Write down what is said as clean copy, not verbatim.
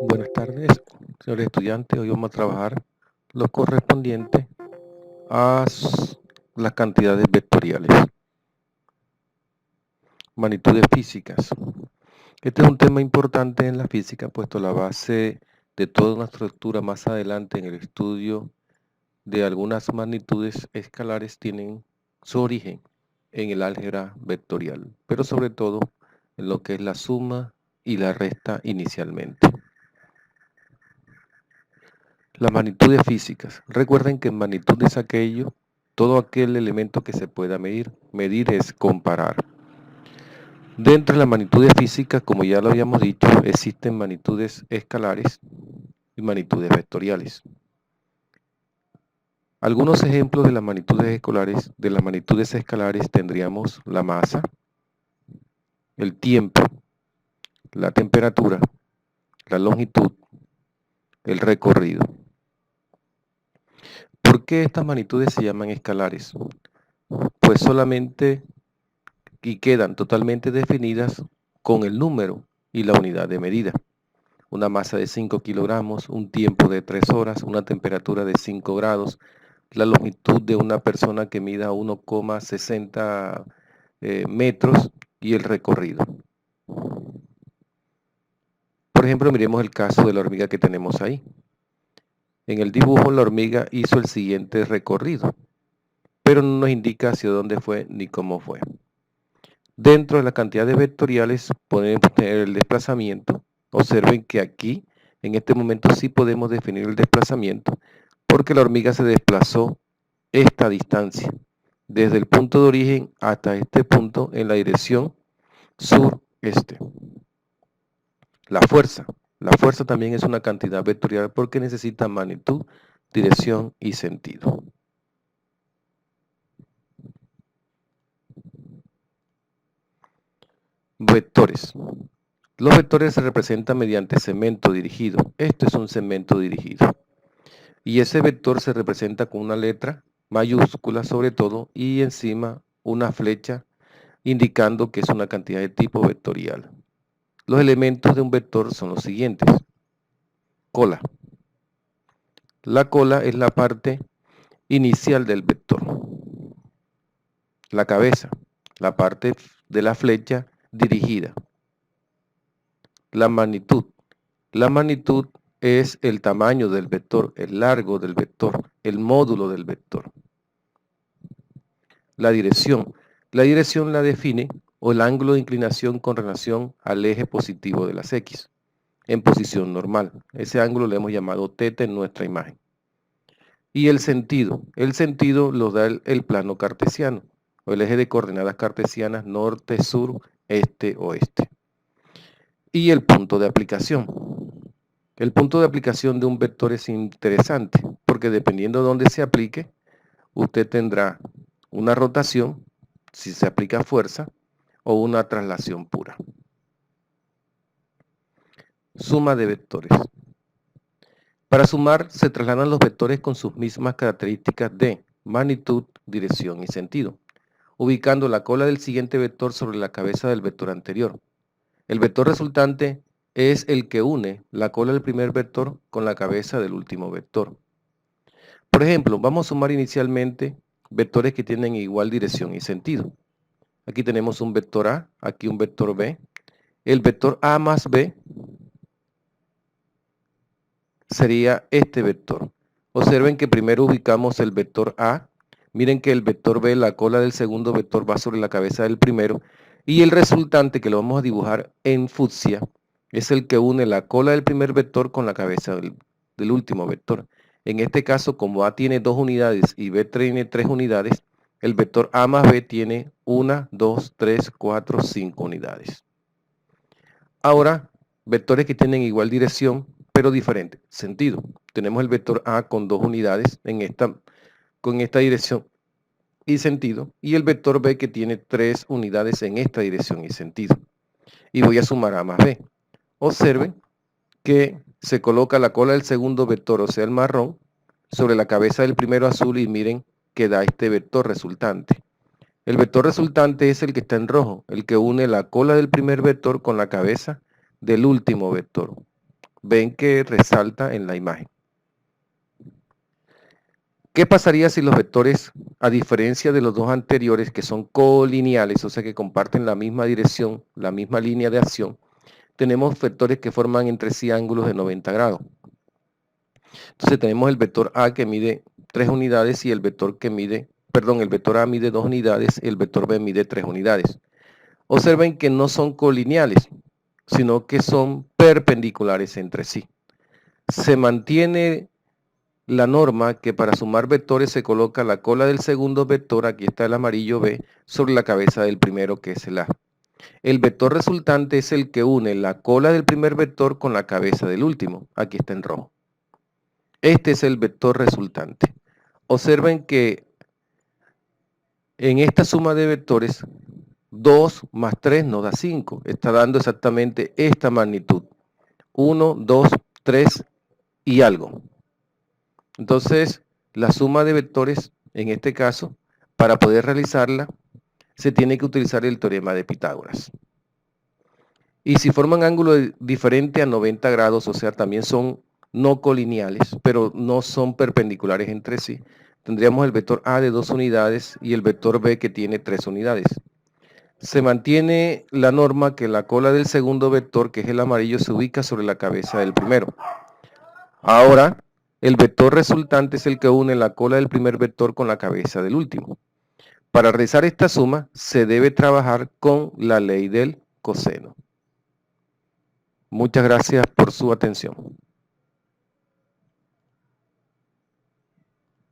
Buenas tardes, señores estudiantes. Hoy vamos a trabajar lo correspondiente a las cantidades vectoriales, magnitudes físicas. Este es un tema importante en la física, puesto la base de toda una estructura más adelante en el estudio de algunas magnitudes escalares tienen su origen en el álgebra vectorial, pero sobre todo en lo que es la suma y la resta inicialmente. Las magnitudes físicas. Recuerden que magnitud es todo aquel elemento que se pueda medir. Medir es comparar. Dentro de las magnitudes físicas, como ya lo habíamos dicho, existen magnitudes escalares y magnitudes vectoriales. Algunos ejemplos de las magnitudes escalares tendríamos la masa, el tiempo, la temperatura, la longitud, el recorrido. ¿Por qué estas magnitudes se llaman escalares? Pues solamente y quedan totalmente definidas con el número y la unidad de medida. Una masa de 5 kilogramos, un tiempo de 3 horas, una temperatura de 5 grados, la longitud de una persona que mida 1,60 metros y el recorrido. Por ejemplo, miremos el caso de la hormiga que tenemos ahí. En el dibujo la hormiga hizo el siguiente recorrido, pero no nos indica hacia dónde fue ni cómo fue. Dentro de las cantidades vectoriales podemos tener el desplazamiento. Observen que aquí, en este momento, sí podemos definir el desplazamiento porque la hormiga se desplazó esta distancia, desde el punto de origen hasta este punto en la dirección sur-este. La fuerza también es una cantidad vectorial porque necesita magnitud, dirección y sentido. Vectores. Los vectores se representan mediante segmento dirigido. Esto es un segmento dirigido. Y ese vector se representa con una letra mayúscula sobre todo y encima una flecha indicando que es una cantidad de tipo vectorial. Los elementos de un vector son los siguientes. Cola. La cola es la parte inicial del vector. La cabeza, la parte de la flecha dirigida. La magnitud. La magnitud es el tamaño del vector, el largo del vector, el módulo del vector. La dirección. La dirección la define o el ángulo de inclinación con relación al eje positivo de las X en posición normal. Ese ángulo le hemos llamado θ en nuestra imagen. Y el sentido. El sentido lo da el plano cartesiano o el eje de coordenadas cartesianas norte, sur, este, oeste. Y el punto de aplicación. El punto de aplicación de un vector es interesante porque dependiendo de dónde se aplique, usted tendrá una rotación, si se aplica fuerza, o una traslación pura. Suma de vectores. Para sumar se trasladan los vectores con sus mismas características de magnitud, dirección y sentido, ubicando la cola del siguiente vector sobre la cabeza del vector anterior. El vector resultante es el que une la cola del primer vector con la cabeza del último vector. Por ejemplo, vamos a sumar inicialmente vectores que tienen igual dirección y sentido. Aquí tenemos un vector A, aquí un vector B. El vector A más B sería este vector. Observen que primero ubicamos el vector A. Miren que el vector B, la cola del segundo vector va sobre la cabeza del primero. Y el resultante, que lo vamos a dibujar en fucsia, es el que une la cola del primer vector con la cabeza del último vector. En este caso, como A tiene 2 unidades y B tiene 3 unidades, el vector A más B tiene 1, 2, 3, 4, 5 unidades. Ahora, vectores que tienen igual dirección, pero diferente sentido. Tenemos el vector A con 2 unidades con esta dirección y sentido, y el vector B que tiene 3 unidades en esta dirección y sentido. Y voy a sumar A más B. Observen que se coloca la cola del segundo vector, o sea el marrón, sobre la cabeza del primero azul y miren que da este vector resultante. El vector resultante es el que está en rojo, el que une la cola del primer vector con la cabeza del último vector. Ven que resalta en la imagen. ¿Qué pasaría si los vectores, a diferencia de los dos anteriores, que son colineales, o sea que comparten la misma dirección, la misma línea de acción, tenemos vectores que forman entre sí ángulos de 90 grados? Entonces tenemos el vector A que mide 3 unidades y el vector el vector A mide 2 unidades y el vector B mide 3 unidades. Observen que no son colineales, sino que son perpendiculares entre sí. Se mantiene la norma que para sumar vectores se coloca la cola del segundo vector, aquí está el amarillo B, sobre la cabeza del primero, que es el A. El vector resultante es el que une la cola del primer vector con la cabeza del último, aquí está en rojo. Este es el vector resultante. Observen que en esta suma de vectores, 2 más 3 nos da 5, está dando exactamente esta magnitud, 1, 2, 3 y algo. Entonces, la suma de vectores, en este caso, para poder realizarla, se tiene que utilizar el teorema de Pitágoras. Y si forman ángulos diferentes a 90 grados, o sea, también son no colineales, pero no son perpendiculares entre sí, tendríamos el vector A de 2 unidades y el vector B que tiene 3 unidades. Se mantiene la norma que la cola del segundo vector, que es el amarillo, se ubica sobre la cabeza del primero. Ahora, el vector resultante es el que une la cola del primer vector con la cabeza del último. Para realizar esta suma, se debe trabajar con la ley del coseno. Muchas gracias por su atención.